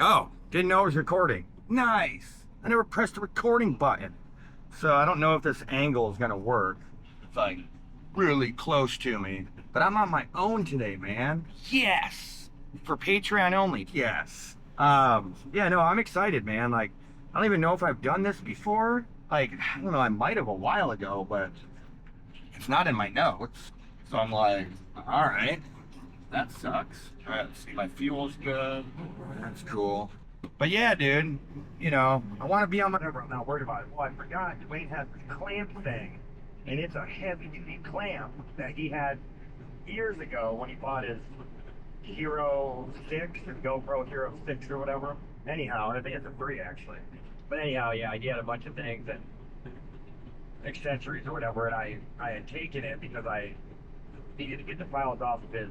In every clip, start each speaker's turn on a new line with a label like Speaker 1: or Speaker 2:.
Speaker 1: Oh, didn't know it was recording. Nice. I never pressed the recording button. So I don't know if this angle is gonna work. It's like really close to me. But I'm on my own today, man. Yes. For Patreon only. Yes. Yeah, no, I'm excited, man. Like, I don't even know if I've done this before. Like, I don't know, I might have a while ago, but it's not in my notes. So I'm like, all right, that sucks. All right, let's see, my fuel's good. That's cool. But yeah, dude, you know, I want to be on my. I'm not worried about it. Well, I forgot Dwayne has this clamp thing, and it's a heavy-duty clamp that he had years ago when he bought his Hero 6, his GoPro Hero 6 or whatever. Anyhow, I think it's a 3 actually. But anyhow, yeah, he had a bunch of things and accessories or whatever, and I had taken it because I needed to get the files off of his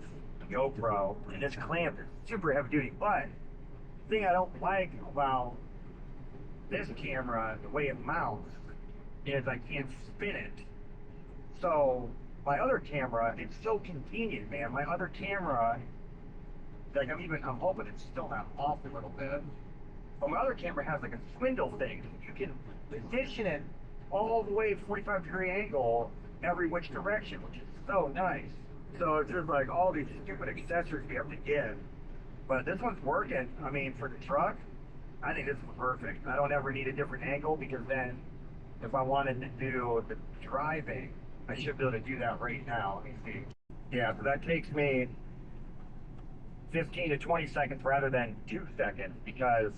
Speaker 1: GoPro, and this clamp is super heavy duty. But the thing I don't like about this camera, the way it mounts, is I can't spin it. So my other camera, it's so convenient, man. My other camera, like I'm hoping it's still not off a little bit. But my other camera has like a spindle thing. You can position it all the way 45-degree angle every which direction, which is so nice. So it's just like all these stupid accessories we have to get. But this one's working. I mean, for the truck, I think this is perfect. I don't ever need a different angle because then if I wanted to do the driving, I should be able to do that right now. Let me see. Yeah, so that takes me 15 to 20 seconds rather than 2 seconds because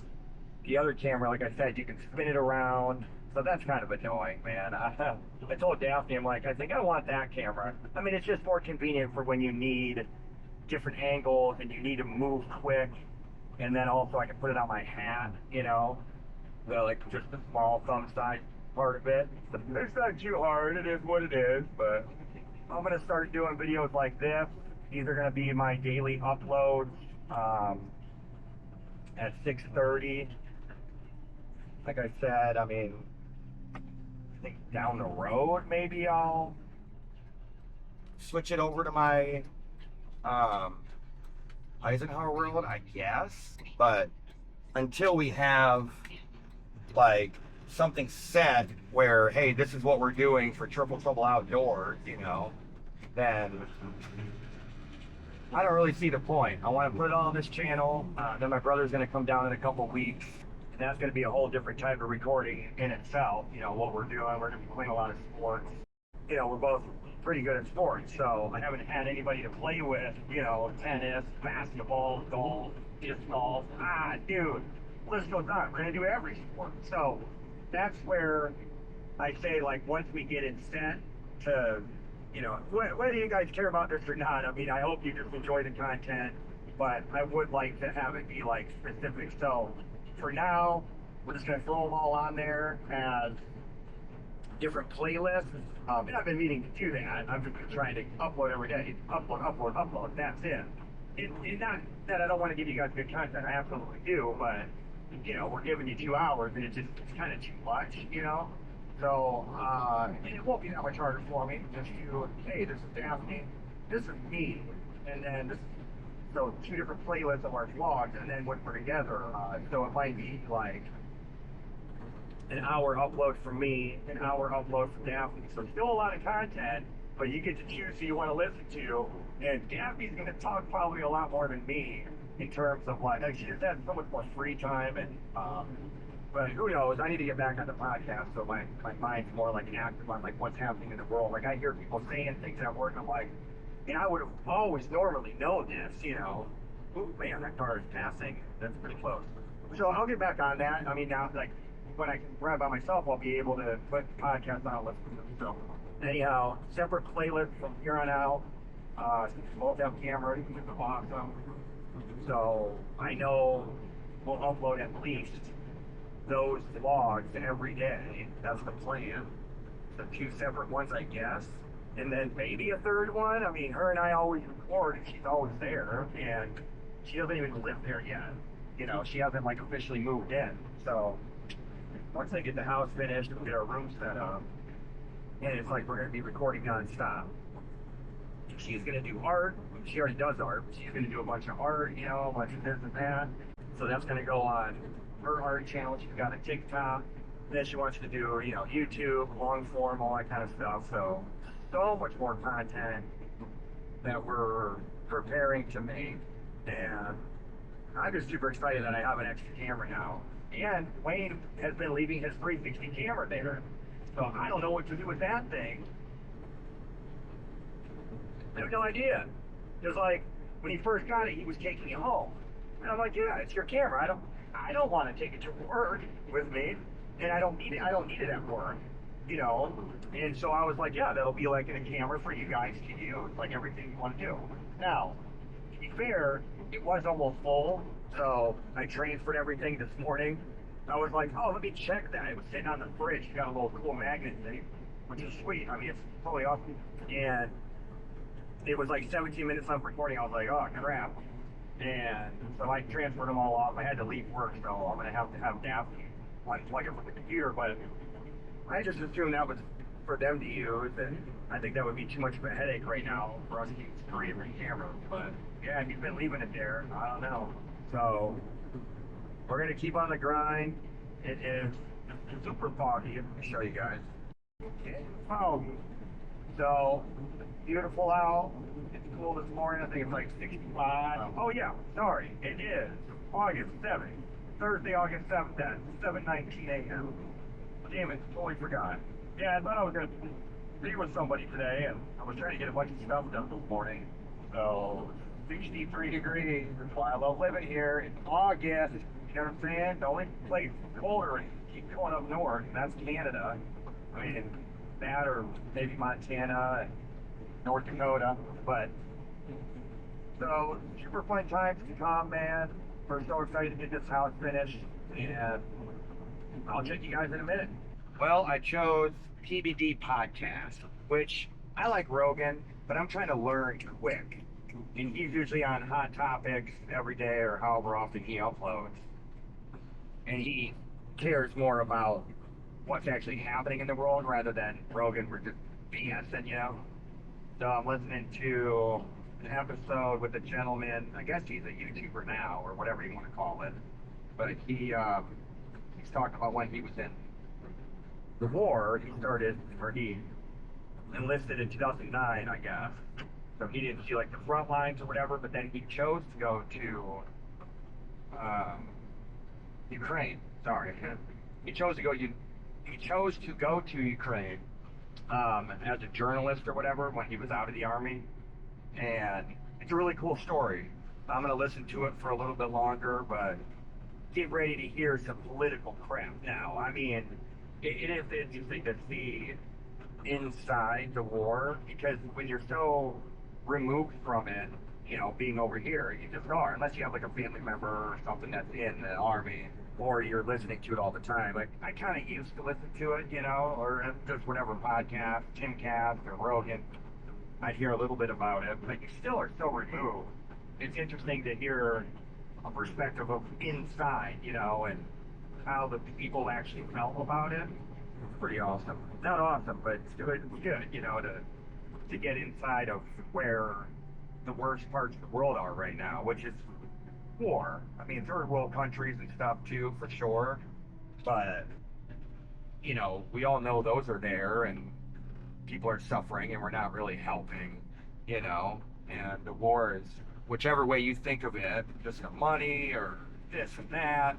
Speaker 1: the other camera, like I said, you can spin it around. So that's kind of annoying, man. I told Daphne, I'm like, I think I want that camera. I mean, it's just more convenient for when you need different angles and you need to move quick. And then also I can put it on my hat, you know, like just the small thumb size part of it. It's not too hard. It is what it is, but I'm going to start doing videos like this. These are going to be my daily uploads at 6:30. Like I said, I mean, I think down the road maybe I'll switch it over to my um, Eisenhower world, I guess. But until we have like something set where, hey, this is what we're doing for Triple Trouble Outdoors, you know, then I don't really see the point. I want to put it all on this channel. Then my brother's going to come down in a couple weeks, and that's going to be a whole different type of recording in itself. You know, what we're doing. We're going to be playing a lot of sports. You know, we're both pretty good at sports, so I haven't had anybody to play with, you know, tennis, basketball, golf, disc golf. Dude, list goes on. We're going to do every sport. So that's where I say, like, once we get it set to, you know, whether you guys care about this or not, I mean, I hope you just enjoy the content, but I would like to have it be, like, specific. So for now, we're just going to throw them all on there as different playlists. And I've been meaning to do that. I've been trying to upload every day. Upload. That's it. And not that I don't want to give you guys good content. I absolutely do, but you know, we're giving you 2 hours, and it's kind of too much, you know. So, and it won't be that much harder for me. Just to, hey, this is Daphne, this is me, and then this. So 2 different playlists of our vlogs, and then when we're together. So it might be like an hour upload from me, an hour upload from Daphne. So still a lot of content, but you get to choose who you want to listen to. And Daphne's going to talk probably a lot more than me in terms of like she just has so much more free time. And but who knows? I need to get back on the podcast so my mind's more like active on like what's happening in the world. Like I hear people saying things at work, and I'm like, and I would have always normally known this, you know. Ooh, man, that car is passing. That's pretty close. So I'll get back on that. I mean, now, like, when I can ride by myself, I'll be able to put podcasts on and listen to them. So, anyhow, separate playlist from here on out. Both have cameras, which is awesome. So, I know we'll upload at least those vlogs every day. That's the plan. The 2 separate ones, I guess. And then maybe a 3rd one. I mean, her and I always record, and she's always there. And she doesn't even live there yet. You know, she hasn't, like, officially moved in. So, once I get the house finished, we'll get our room set up, and it's like we're going to be recording nonstop. She's going to do art. She already does art. She's going to do a bunch of art, you know, a bunch of this and that. So that's going to go on her art channel. She's got a TikTok. Then she wants to do, you know, YouTube, long form, all that kind of stuff. So much more content that we're preparing to make. And I'm just super excited that I have an extra camera now. And Wayne has been leaving his 360 camera there. So I don't know what to do with that thing. I have no idea. It was like, when he first got it, he was taking it home. And I'm like, yeah, it's your camera. I don't want to take it to work with me. And I don't need it at work, you know? And so I was like, yeah, that'll be like a camera for you guys to use, like everything you want to do. Now, to be fair, it was almost full, so I transferred everything this morning. I was like, oh, let me check that. It was sitting on the fridge. It's got a little cool magnet thing, which is sweet. I mean, it's totally awesome. And it was like 17 minutes left recording. I was like, oh, crap. And so I transferred them all off. I had to leave work, so I'm going to have Daphne unplug it from the computer. But I just assumed that was for them to use, and I think that would be too much of a headache right now for us to use 3 different cameras. But yeah, he's been leaving it there. I don't know. So we're going to keep on the grind. It is super foggy. Let me show you guys. It's foggy. So beautiful out. It's cool this morning. I think it's like 65. Oh yeah, sorry. It is August 7th. Thursday, August 7th at 7:19 a.m. Damn it, totally forgot. Yeah, I thought I was going to be with somebody today, and I was trying to get a bunch of stuff done this morning. So, 63 degrees. That's why I love living here. It's August. You know what I'm saying? The only place colder and keep going up north, and that's Canada. I mean, that or maybe Montana and North Dakota. But, so, super fun times to come, man. We're so excited to get this house finished, and I'll check you guys in a minute. Well, I chose PBD Podcast, which I like Rogan, but I'm trying to learn quick. And he's usually on Hot Topics every day or however often he uploads. And he cares more about what's actually happening in the world rather than Rogan we're just BSing, you know? So I'm listening to an episode with a gentleman, I guess he's a YouTuber now, or whatever you want to call it. But he's talking about when he was in the war. He enlisted in 2009, I guess. So he didn't see like the front lines or whatever, but then he chose to go to Ukraine. Sorry. He chose to go to Ukraine as a journalist or whatever when he was out of the army. And it's a really cool story. I'm going to listen to it for a little bit longer, but get ready to hear some political crap now. I mean, it is interesting to see inside the war, because when you're so removed from it, you know, being over here, you just are, unless you have like a family member or something that's in the army, or you're listening to it all the time. Like, I kind of used to listen to it, you know, or just whatever podcast, Timcast or Rogan, I'd hear a little bit about it, but you still are so removed. It's interesting to hear a perspective of inside, you know, and how the people actually felt about it. It's pretty awesome. Not awesome, but it's good, you know, to get inside of where the worst parts of the world are right now, which is war. I mean, third world countries and stuff too, for sure. But, you know, we all know those are there, and people are suffering, and we're not really helping, you know. And the war is, whichever way you think of it, just the money or this and that,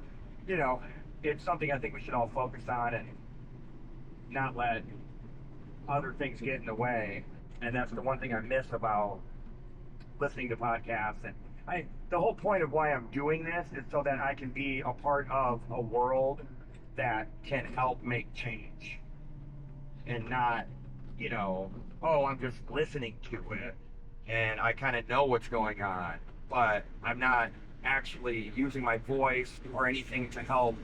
Speaker 1: you know, it's something I think we should all focus on and not let other things get in the way. And that's the one thing I miss about listening to podcasts. And the whole point of why I'm doing this is so that I can be a part of a world that can help make change, and not, you know, oh, I'm just listening to it and I kind of know what's going on, but I'm not actually using my voice or anything to help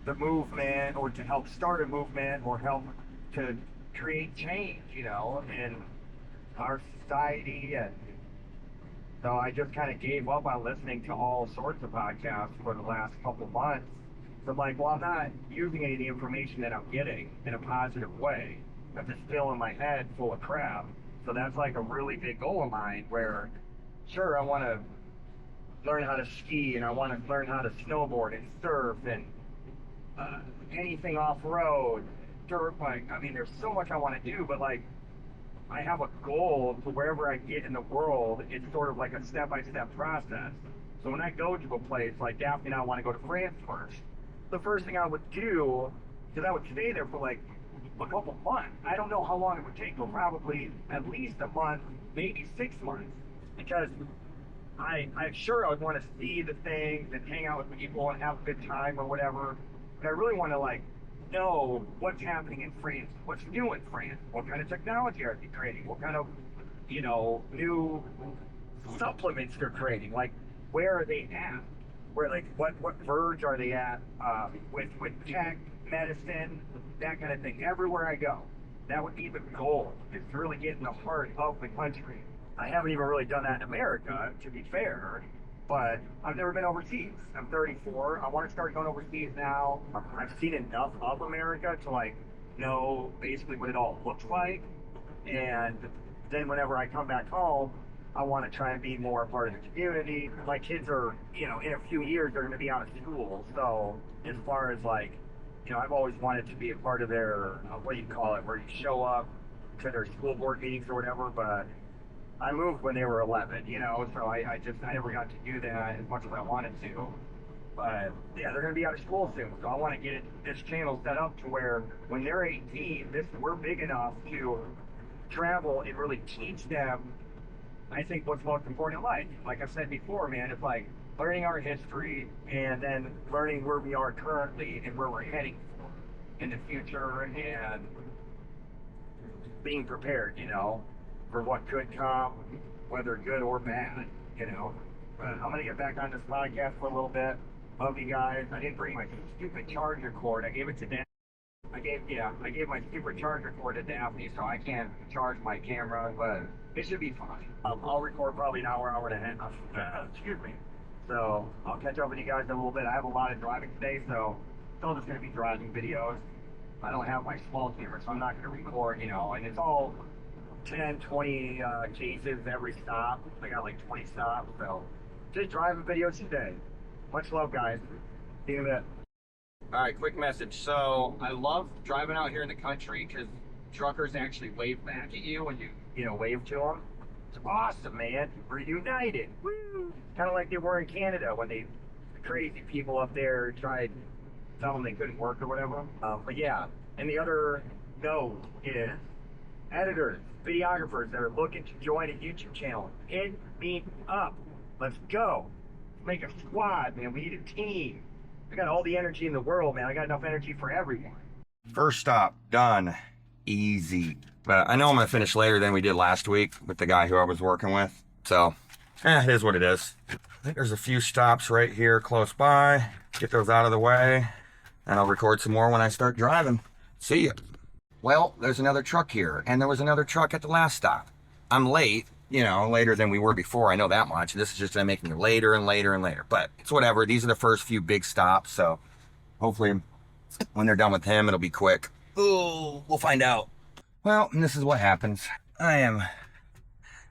Speaker 1: the movement, or to help start a movement, or help to create change, you know, in our society. And so I just kind of gave up on listening to all sorts of podcasts for the last couple months, So I'm like, well, I'm not using any of the information that I'm getting in a positive way. I'm just filling my head full of crap. So that's like a really big goal of mine where, sure, I want to learn how to ski and I want to learn how to snowboard and surf and anything off-road, dirt bike. I mean, there's so much I want to do, but like, I have a goal to wherever I get in the world, it's sort of like a step-by-step process. So when I go to a place like Daphne and I want to go to France first, the first thing I would do, because I would stay there for like a couple months. I don't know how long it would take, but probably at least a month, maybe 6 months, because I'm sure I would want to see the things and hang out with people and have a good time or whatever. But I really want to like know what's happening in France, what's new in France, what kind of technology are they creating, what kind of, new supplements they're creating, like where are they at, where like what verge are they at with tech, medicine, that kind of thing. Everywhere I go, that would be the goal. Is to really get in the heart of the country. I haven't even really done that in America, to be fair, but I've never been overseas. I'm 34. I want to start going overseas now. I've seen enough of America to like know basically what it all looks like, and then whenever I come back home, I want to try and be more a part of the community. My kids are, in a few years they're going to be out of school, so as far as like, I've always wanted to be a part of their what do you call it, where you show up to their school board meetings or whatever, but I moved when they were 11, so I never got to do that as much as I wanted to. But yeah, they're going to be out of school soon, so I want to get this channel set up to where when they're 18, we're big enough to travel and really teach them, I think, what's most important in life. Like I've said before, man, it's like learning our history and then learning where we are currently and where we're heading in the future and being prepared, for what could come, whether good or bad, But I'm gonna get back on this podcast for a little bit. Love you guys. I didn't bring my stupid charger cord. I gave it to Dan. I gave my stupid charger cord to Daphne, so I can't charge my camera, but it should be fine. I'll record probably an hour and a half. Excuse me. So I'll catch up with you guys in a little bit. I have a lot of driving today, so it's all just gonna be driving videos. I don't have my small camera, so I'm not gonna record, and it's all 10, 20 cases every stop. I got like 20 stops, so just driving videos today. Much love, guys. See you in a bit. All right, quick message. So I love driving out here in the country because truckers actually wave back at you when you wave to them. It's awesome, man. We're united. Woo! Kind of like they were in Canada when the crazy people up there tried to tell them they couldn't work or whatever. But yeah, and the other note is editors, videographers that are looking to join a YouTube channel, hit me up. Let's go. Make a squad, man. We need a team. I got all the energy in the world, man. I got enough energy for everyone. First stop, done. Easy. But I know I'm going to finish later than we did last week with the guy who I was working with. So, it is what it is. I think there's a few stops right here close by. Get those out of the way. And I'll record some more when I start driving. See ya. Well, there's another truck here, and there was another truck at the last stop. I'm late, later than we were before. I know that much. This is just making it later and later and later. But it's whatever. These are the first few big stops, so hopefully when they're done with him, it'll be quick. Ooh, we'll find out. Well, and this is what happens. I am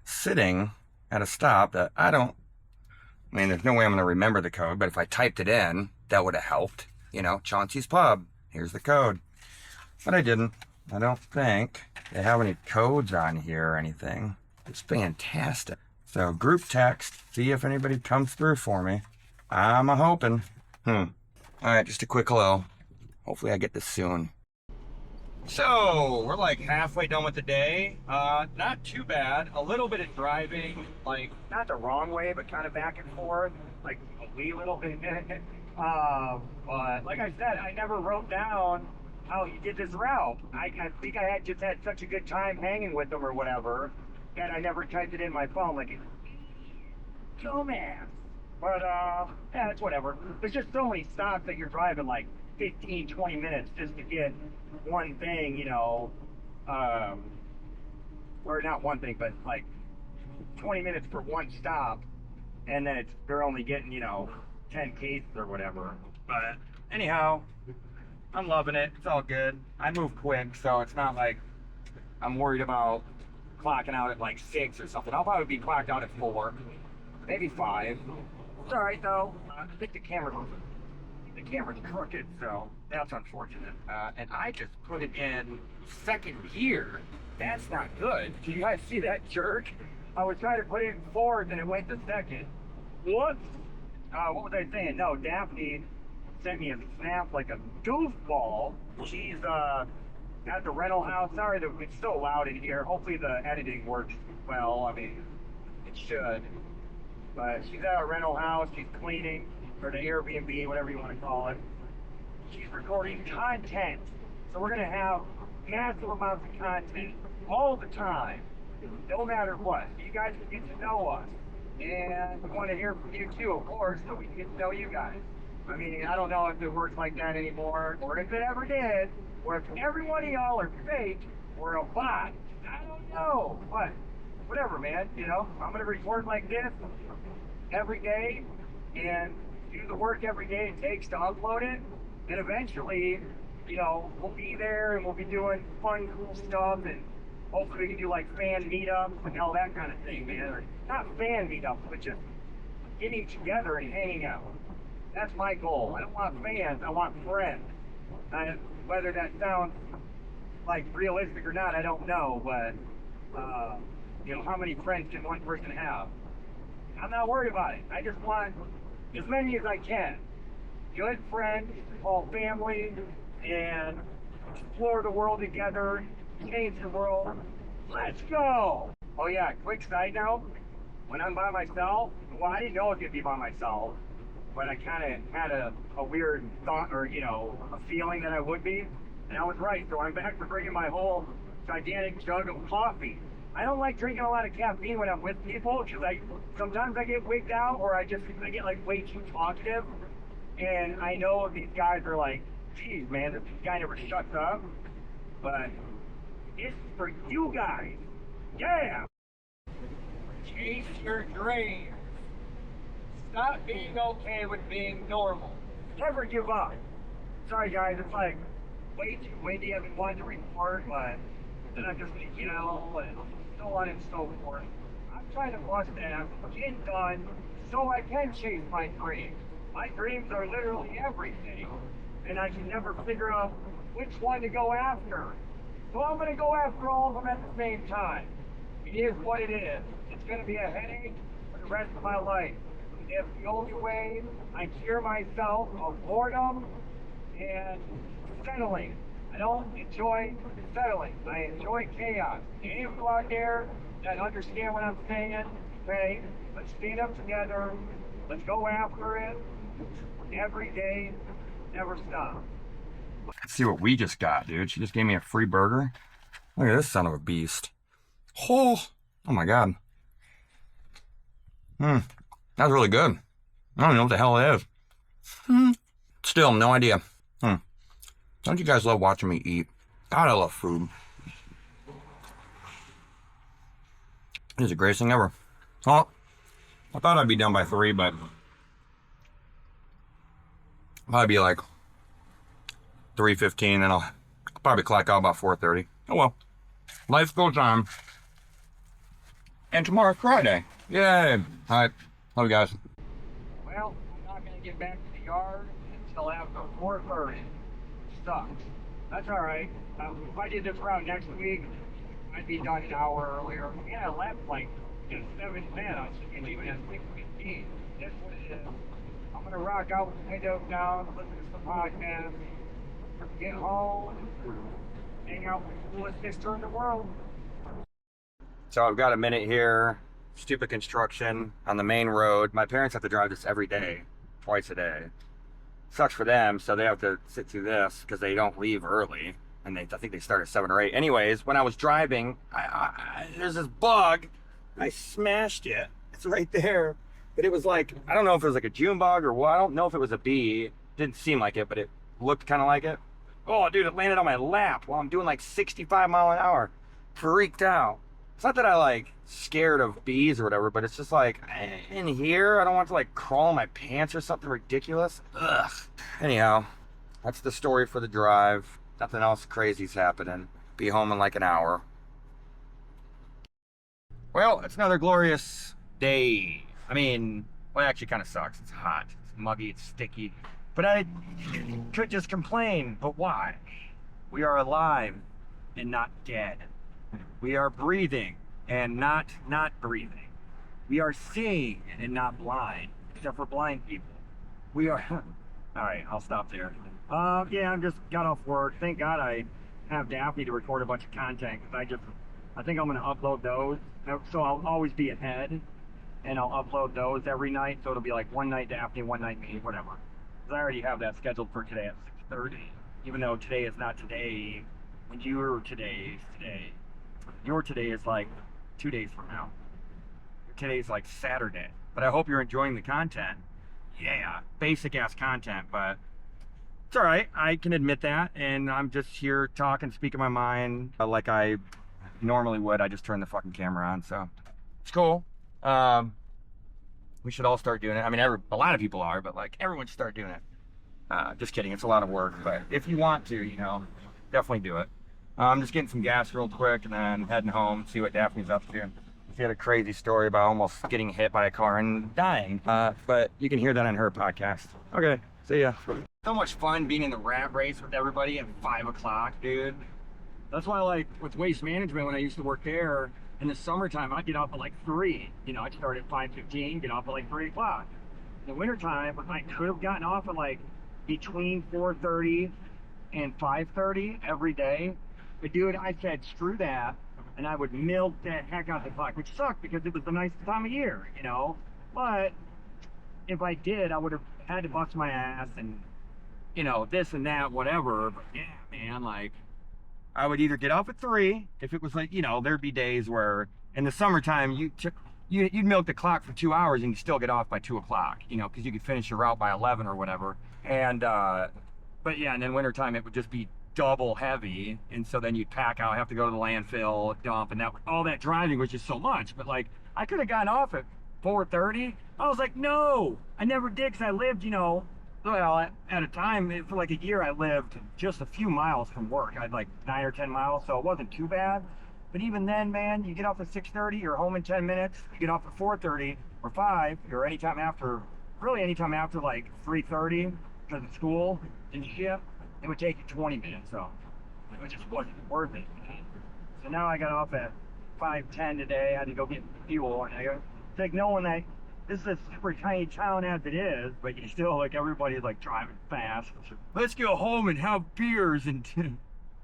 Speaker 1: sitting at a stop that there's no way I'm going to remember the code, but if I typed it in, that would have helped. Chauncey's Pub. Here's the code. But I didn't. I don't think they have any codes on here or anything. It's fantastic. So group text, see if anybody comes through for me. I'm hoping. All right, just a quick hello. Hopefully I get this soon. So we're like halfway done with the day. Not too bad. A little bit of driving, like not the wrong way, but kind of back and forth, like a wee little bit. But like I said, I never wrote down how you did this route. I think I had just had such a good time hanging with them or whatever, and I never typed it in my phone like dumbass. But yeah, it's whatever. There's just so many stops that you're driving like 15, 20 minutes just to get one thing, or not one thing, but like 20 minutes for one stop, and then they're only getting, 10 cases or whatever. But anyhow, I'm loving it. It's all good. I move quick, so it's not like I'm worried about clocking out at like 6 or something. I'll probably be clocked out at 4, maybe 5. It's all right though. I think the camera's crooked, so that's unfortunate. And I just put it in second gear. That's not good. Do you guys see that jerk? I was trying to put it in fourth and it went to second. What? What was I saying? No, Daphne sent me a snap like a goofball. She's at the rental house. Sorry that it's so loud in here. Hopefully the editing works well. I mean, it should. But she's at a rental house. She's cleaning, or the Airbnb, whatever you want to call it. She's recording content. So we're going to have massive amounts of content all the time, no matter what. You guys can get to know us. And we want to hear from you too, of course, so we can get to know you guys. I mean, I don't know if it works like that anymore, or if it ever did, or if every one of y'all are fake, or a bot. I don't know, but whatever, man, you know, I'm going to record like this every day, and do the work every day it takes to upload it, and eventually, you know, we'll be there, and we'll be doing fun, cool stuff, and hopefully we can do like fan meetups and all that kind of thing, man. Or not fan meetups, but just getting together and hanging out. That's my goal. I don't want fans, I want friends. Whether that sounds like realistic or not, I don't know, but you know, how many friends can one person have? I'm not worried about it. I just want as many as I can. Good friends, all family, and explore the world together, change the world. Let's go! Oh yeah, quick side note. When I'm by myself, well, I didn't know I was gonna be by myself, but I kind of had a weird thought, or you know, a feeling that I would be, and I was right. So I'm back to bringing my whole gigantic jug of coffee. I don't like drinking a lot of caffeine when I'm with people, because sometimes I get wigged out, or I get like way too talkative, and I know these guys are like, geez man, this guy never shuts up, but it's for you guys. Yeah! Chase your dreams. Stop being okay with being normal. Never give up. Sorry guys, it's like way too windy. I've been wanting to record, but then I just yell and so on and so forth. I'm trying to bust ass, get done, so I can chase my dreams. My dreams are literally everything, and I can never figure out which one to go after. So I'm going to go after all of them at the same time. It is what it is. It's going to be a headache for the rest of my life. It's the only way I cure myself of boredom and settling. I don't enjoy settling. I enjoy chaos. Any of you out there that understand what I'm saying, say, let's stand up together. Let's go after it. Every day, never stop. Let's see what we just got, dude. She just gave me a free burger. Look at this son of a beast. Oh my god. That's really good. I don't even know what the hell it is. Still, no idea. Don't you guys love watching me eat? God, I love food. It's the greatest thing ever. Well, I thought I'd be done by 3, but probably be like 3:15, and I'll probably clock out about 4:30. Oh well. Life goes on. And tomorrow's Friday. Yay! Alright. Love you guys. Well, I'm not going to get back to the yard until after 4:30. Sucks. That's alright. If I did this route next week, I'd be done an hour earlier. And I left like 7:10. I was thinking leaving at 6:15. That's what it is. I'm going to rock out with the windows down, listen to some podcasts, get home, hang out with the coolest sister in the world. So I've got a minute here. Stupid construction on the main road. My parents have to drive this every day, twice a day. Sucks for them, so they have to sit through this because they don't leave early, and I think they start at 7 or 8. Anyways, when I was driving, there's this bug. I smashed it. It's right there. But it was like, I don't know if it was like a June bug or what. I don't know if it was a bee. Didn't seem like it, but it looked kind of like it. Oh, dude, it landed on my lap while I'm doing like 65 miles an hour. Freaked out. It's not that I like scared of bees or whatever, but it's just like in here, I don't want to like crawl in my pants or something ridiculous. Ugh. Anyhow, that's the story for the drive. Nothing else crazy's happening. Be home in like an hour. Well, it's another glorious day. I mean, well, it actually kind of sucks. It's hot, it's muggy, it's sticky. But I could just complain, but why? We are alive and not dead. We are breathing and not breathing. We are seeing and not blind, except for blind people. We are, all right, I'll stop there. Yeah, I'm just got off work. Thank God I have Daphne to record a bunch of content, because I think I'm gonna upload those. So I'll always be ahead, and I'll upload those every night. So it'll be like one night Daphne, one night me, whatever. Because I already have that scheduled for today at 6:30. Even though today is not today, when your today is today. Your today is like 2 days from now. Your today is like Saturday. But I hope you're enjoying the content. Yeah, basic ass content, but it's all right. I can admit that, and I'm just here talking, speaking my mind like I normally would. I just turn the fucking camera on, so it's cool. We should all start doing it. I mean, a lot of people are, but like everyone should start doing it. Just kidding. It's a lot of work, but if you want to, you know, definitely do it. I'm just getting some gas real quick and then heading home, see what Daphne's up to. She had a crazy story about almost getting hit by a car and dying, but you can hear that on her podcast. Okay, see ya. So much fun being in the rat race with everybody at 5 o'clock, dude. That's why, like, with waste management, when I used to work there, in the summertime, I'd get off at like 3. You know, I'd start at 5:15, get off at like 3 o'clock. In the wintertime, I could have gotten off at like between 4:30 and 5:30 every day. But dude, I said, screw that. And I would milk the heck out the clock, which sucked because it was the nicest time of year, you know? But if I did, I would have had to bust my ass and, you know, this and that, whatever. But yeah, man, like, I would either get off at 3, if it was like, you know, there'd be days where in the summertime, you'd milk the clock for 2 hours and you still get off by 2 o'clock, you know, because you could finish your route by 11 or whatever. And, but yeah, and then wintertime, it would just be double heavy, and so then you'd pack out, have to go to the landfill, dump, and that all that driving was just so much. But like, I could have gotten off at 4:30. I was like, no, I never did, because I lived, you know, well, at a time for like a year, I lived just a few miles from work. I had like 9 or 10 miles, so it wasn't too bad. But even then, man, you get off at 6:30, you're home in 10 minutes. You get off at 4:30 or 5, or anytime after, really anytime after like 3:30, because of school and shit. It would take you 20 minutes, so it just wasn't worth it. So now I got off at 5:10 today. I had to go get fuel, and it's like knowing that this is a super tiny town as it is, but you still, like, everybody's like driving fast. Let's go home and have beers and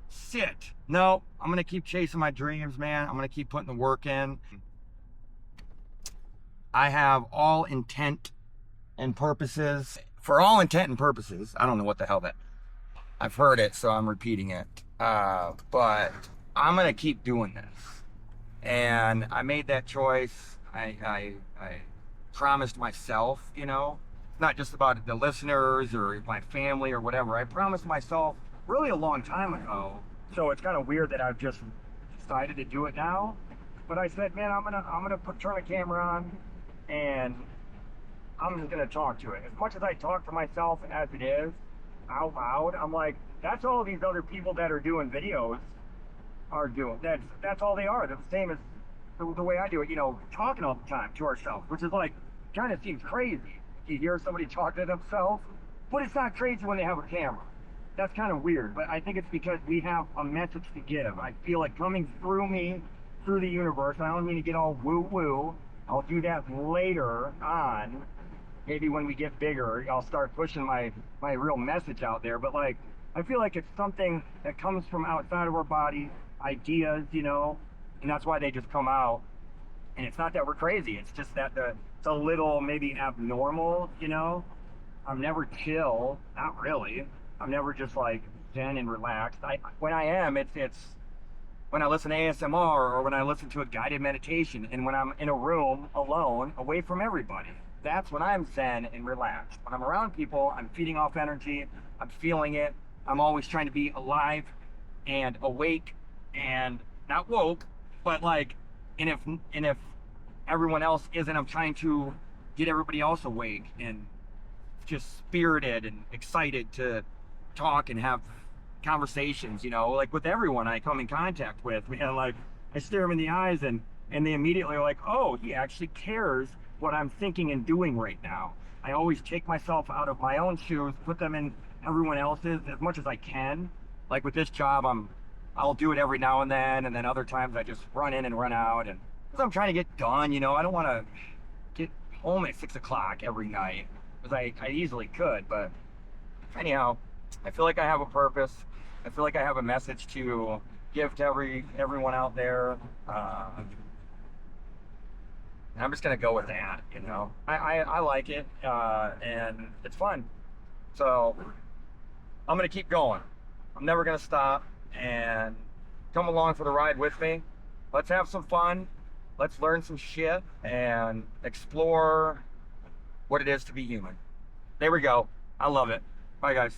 Speaker 1: sit. No, I'm gonna keep chasing my dreams, man. I'm gonna keep putting the work in. I have all intent and purposes. For all intent and purposes, I don't know what the hell that. I've heard it, so I'm repeating it. But I'm gonna keep doing this. And I made that choice. I promised myself, you know, not just about the listeners or my family or whatever. I promised myself really a long time ago. So it's kind of weird that I've just decided to do it now. But I said, man, I'm gonna turn the camera on, and I'm just gonna talk to it. As much as I talk to myself as it is, out loud, I'm like, that's all these other people that are doing videos are doing. That's all they are. They're the same as the way I do it, you know, talking all the time to ourselves, which is like, kind of seems crazy. You hear somebody talk to themselves, but it's not crazy when they have a camera. That's kind of weird, but I think it's because we have a message to give. I feel like coming through me, through the universe, and I don't mean to get all woo-woo. I'll do that later on. Maybe when we get bigger, I'll start pushing my real message out there. But like, I feel like it's something that comes from outside of our body, ideas, you know, and that's why they just come out. And it's not that we're crazy. It's just that it's a little maybe abnormal, you know. I'm never chill, not really. I'm never just like zen and relaxed. When I am, it's when I listen to ASMR or when I listen to a guided meditation, and when I'm in a room alone, away from everybody. That's when I'm zen and relaxed. When I'm around people, I'm feeding off energy, I'm feeling it. I'm always trying to be alive and awake and not woke, but like and if everyone else isn't, I'm trying to get everybody else awake and just spirited and excited to talk and have conversations, like with everyone I come in contact with, man. Like, I stare them in the eyes, and they immediately are like, oh, he actually cares what I'm thinking and doing right now. I always take myself out of my own shoes, put them in everyone else's as much as I can. Like with this job, I'll do it every now and then other times I just run in and run out, and because I'm trying to get done, I don't want to get home at 6 o'clock every night, because I easily could. But anyhow, I feel like I have a purpose. I feel like I have a message to give to everyone out there. And I'm just gonna go with that. I like it, and it's fun. So I'm gonna keep going. I'm never gonna stop, and come along for the ride with me. Let's have some fun. Let's learn some shit and explore what it is to be human. There we go. I love it. Bye, guys.